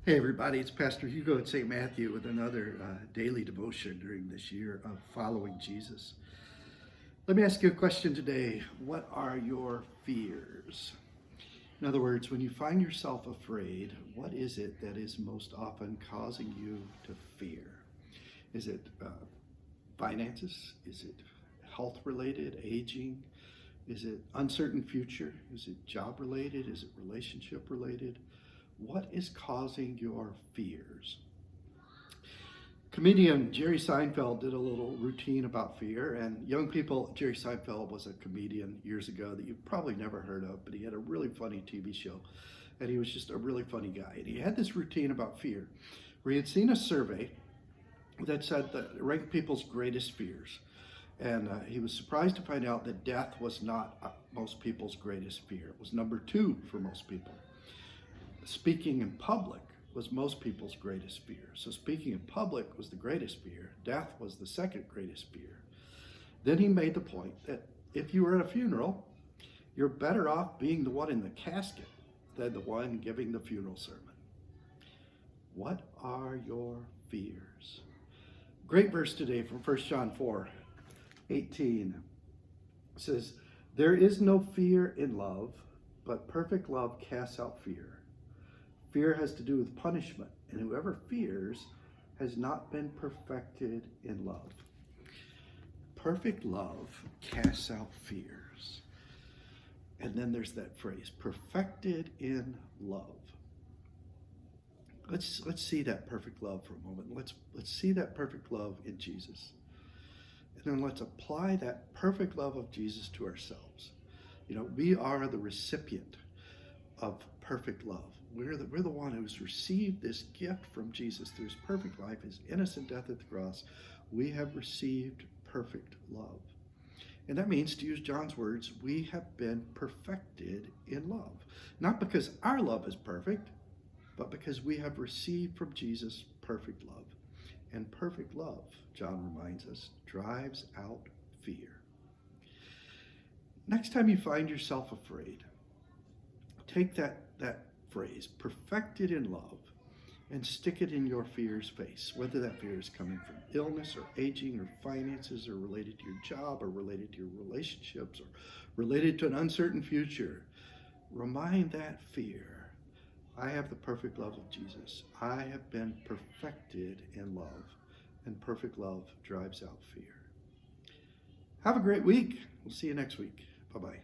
Hey everybody, it's Pastor Hugo at St. Matthew with another daily devotion during this year of following Jesus. Let me ask you a question today. What are your fears? In other words, when you find yourself afraid, what is it that is most often causing you to fear? Is it finances? Is it health related, aging? Is it uncertain future? Is it job related? Is it relationship related? What is causing your fears? Comedian Jerry Seinfeld did a little routine about fear, and young people, Jerry Seinfeld was a comedian years ago that you've probably never heard of, but he had a really funny TV show, and he was just a really funny guy. And he had this routine about fear, where he had seen a survey that said that ranked people's greatest fears. And he was surprised to find out that death was not most people's greatest fear. It was number 2 for most people. Speaking in public was most people's greatest fear. So speaking in public was the greatest fear. Death was the second greatest fear. Then he made the point that if you were at a funeral, you're better off being the one in the casket than the one giving the funeral sermon. What are your fears? Great verse today from 1 John 4:18. It says, "There is no fear in love, but perfect love casts out fear. Fear has to do with punishment, and whoever fears has not been perfected in love." Perfect love casts out fears. And then there's that phrase, perfected in love. Let's see that perfect love for a moment. Let's see that perfect love in Jesus. And then let's apply that perfect love of Jesus to ourselves. We are the recipient of perfect love. We're the one who's received this gift from Jesus through his perfect life, his innocent death at the cross. We have received perfect love. And that means, to use John's words, we have been perfected in love. Not because our love is perfect, but because we have received from Jesus perfect love. And perfect love, John reminds us, drives out fear. Next time you find yourself afraid, take that phrase, perfected in love, and stick it in your fear's face, whether that fear is coming from illness or aging or finances or related to your job or related to your relationships or related to an uncertain future. Remind that fear, I have the perfect love of Jesus. I have been perfected in love, and perfect love drives out fear. Have a great week. We'll see you next week. Bye-bye.